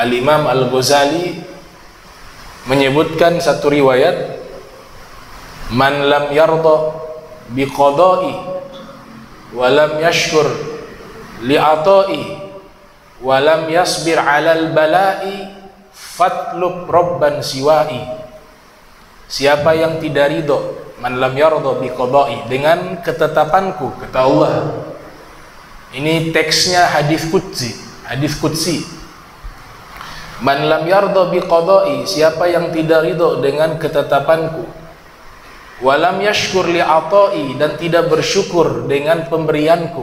Al-Imam Al-Ghazali menyebutkan satu riwayat, man lam yarda biqada'i wa lam yashkur li'ata'i wa lam yasbir 'alal bala'i fatlub rabban siwa'i. Siapa yang tidak ridho, man lam yarda biqada'i, dengan ketetapanku, kata Allah. Ini teksnya hadis qudsi. Man lam yarda biqada'i, siapa yang tidak ridho dengan ketetapanku, walam yashkur li'ata'i, dan tidak bersyukur dengan pemberianku,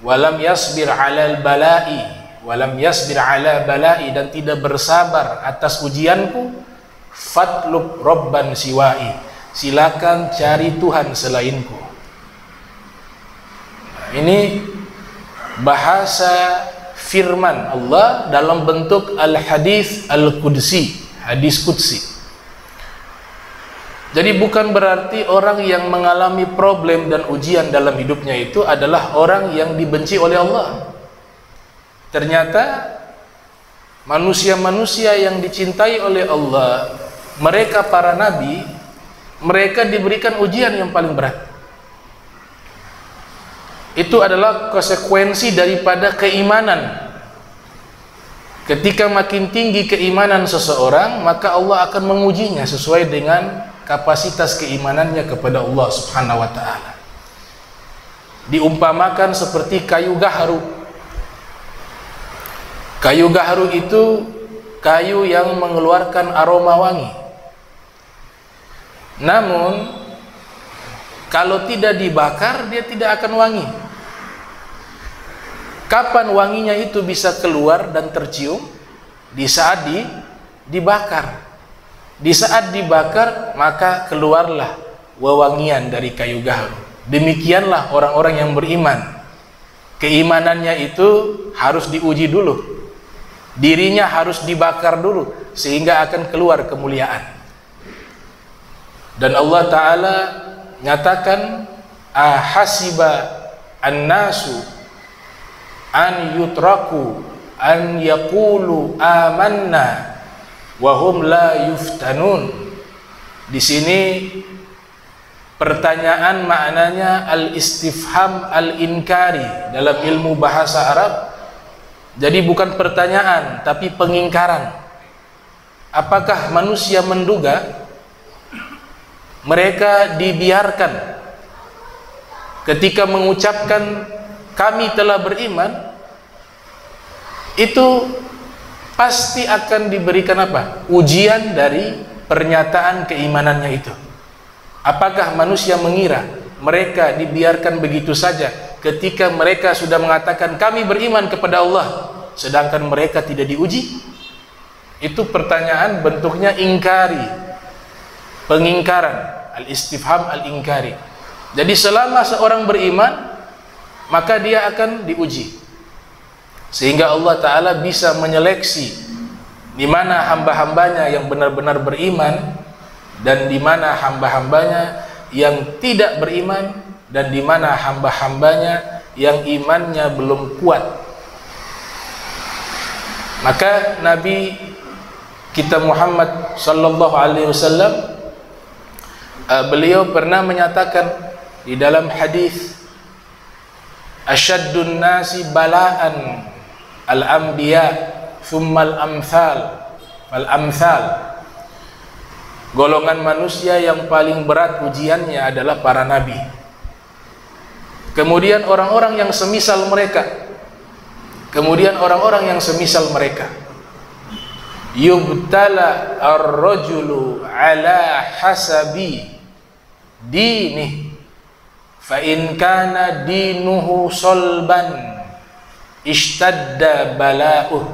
walam yasbir 'alal bala'i, walam yasbir 'ala bala'i, dan tidak bersabar atas ujianku, fatlub rabban siwa'i, silakan cari Tuhan selainku. Ini bahasa firman Allah dalam bentuk al-hadis al-qudsi, hadis qudsi. Jadi bukan berarti orang yang mengalami problem dan ujian dalam hidupnya itu adalah orang yang dibenci oleh Allah. Ternyata manusia-manusia yang dicintai oleh Allah, mereka para nabi, mereka diberikan ujian yang paling berat. Itu adalah konsekuensi daripada keimanan. Ketika makin tinggi keimanan seseorang, maka Allah akan mengujinya sesuai dengan kapasitas keimanannya kepada Allah Subhanahu wa ta'ala. Diumpamakan seperti kayu gaharu. Kayu gaharu itu kayu yang mengeluarkan aroma wangi. Namun kalau tidak dibakar, dia tidak akan wangi. Kapan wanginya itu bisa keluar dan tercium? Di saat dibakar. Di saat dibakar, maka keluarlah wewangian dari kayu gaharu. Demikianlah orang-orang yang beriman. Keimanannya itu harus diuji dulu. Dirinya harus dibakar dulu, sehingga akan keluar kemuliaan. Dan Allah Ta'ala nyatakan, ahasiba an-nasu an yutraku an yaqulu amanna wa hum la yuftanun. Di sini pertanyaan maknanya al-istifham al-inkari dalam ilmu bahasa Arab. Jadi bukan pertanyaan tapi pengingkaran. Apakah manusia menduga mereka dibiarkan ketika mengucapkan kami telah beriman, itu pasti akan diberikan apa? Ujian dari pernyataan keimanannya itu. Apakah manusia mengira mereka dibiarkan begitu saja ketika mereka sudah mengatakan kami beriman kepada Allah, sedangkan mereka tidak diuji? Itu pertanyaan bentuknya ingkari, pengingkaran, al-istifham al-ingkari. Jadi selama seorang beriman, maka dia akan diuji, sehingga Allah Ta'ala bisa menyeleksi di mana hamba-hambanya yang benar-benar beriman dan di mana hamba-hambanya yang tidak beriman dan di mana hamba-hambanya yang imannya belum kuat. Maka Nabi kita Muhammad sallallahu alaihi wasallam, beliau pernah menyatakan di dalam hadis, asyaddun nasi bala'an al-anbiya thummal amthal fal amthal. Golongan manusia yang paling berat ujiannya adalah para nabi. Kemudian orang-orang yang semisal mereka. Kemudian orang-orang yang semisal mereka. Yubtala ar-rajulu ala hasabi dinih. Fa in kana dinuhu solban ishtadda bala'uh.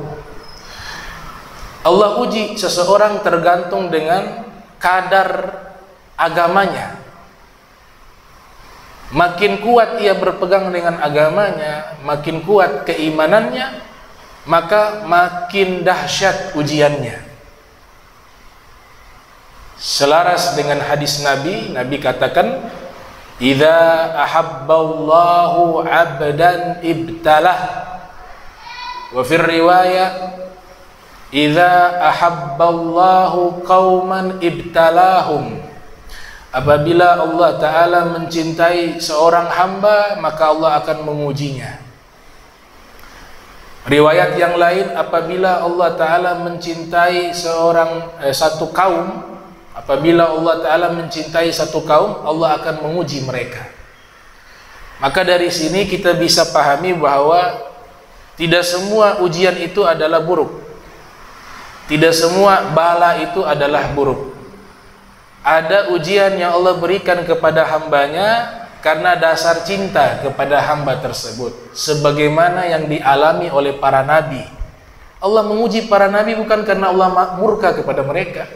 Allah uji seseorang tergantung dengan kadar agamanya. Makin kuat ia berpegang dengan agamanya, makin kuat keimanannya, maka makin dahsyat ujiannya. Selaras dengan hadis Nabi, Nabi katakan, idza ahabballahu 'abdan ibtalah. Wa fir riwayah idza ahabballahu qauman ibtalahum. Apabila Allah Ta'ala mencintai seorang hamba, maka Allah akan mengujinya. Riwayat yang lain, apabila Allah Ta'ala mencintai satu kaum, apabila Allah Ta'ala mencintai satu kaum, Allah akan menguji mereka. Maka dari sini kita bisa pahami bahwa tidak semua ujian itu adalah buruk. Tidak semua bala itu adalah buruk. Ada ujian yang Allah berikan kepada hambanya karena dasar cinta kepada hamba tersebut, sebagaimana yang dialami oleh para nabi. Allah menguji para nabi bukan karena Allah murka kepada mereka,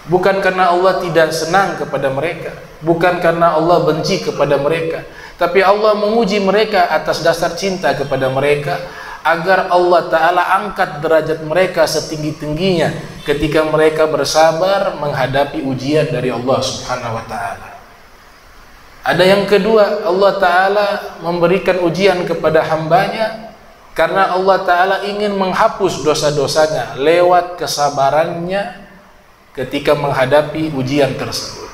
bukan karena Allah tidak senang kepada mereka, bukan karena Allah benci kepada mereka, tapi Allah menguji mereka atas dasar cinta kepada mereka, agar Allah Ta'ala angkat derajat mereka setinggi-tingginya ketika mereka bersabar menghadapi ujian dari Allah Subhanahu wa Ta'ala. Ada yang kedua, Allah Ta'ala memberikan ujian kepada hambanya karena Allah Ta'ala ingin menghapus dosa-dosanya lewat kesabarannya ketika menghadapi ujian tersebut.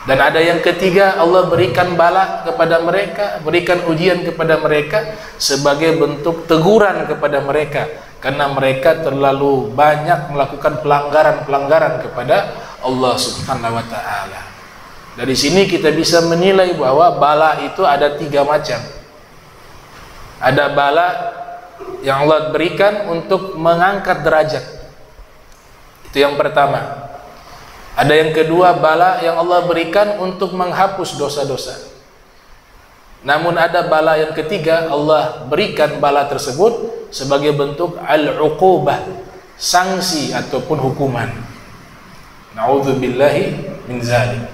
Dan ada yang ketiga, Allah berikan bala kepada mereka, berikan ujian kepada mereka sebagai bentuk teguran kepada mereka karena mereka terlalu banyak melakukan pelanggaran-pelanggaran kepada Allah Subhanahu wa Ta'ala. Dari sini kita bisa menilai bahwa bala itu ada 3 macam. Ada bala yang Allah berikan untuk mengangkat derajat, itu yang pertama. Ada yang kedua, bala yang Allah berikan untuk menghapus dosa-dosa. Namun ada bala yang ketiga, Allah berikan bala tersebut sebagai bentuk al-uqubah, sanksi ataupun hukuman. Na'udzubillahi min zalik.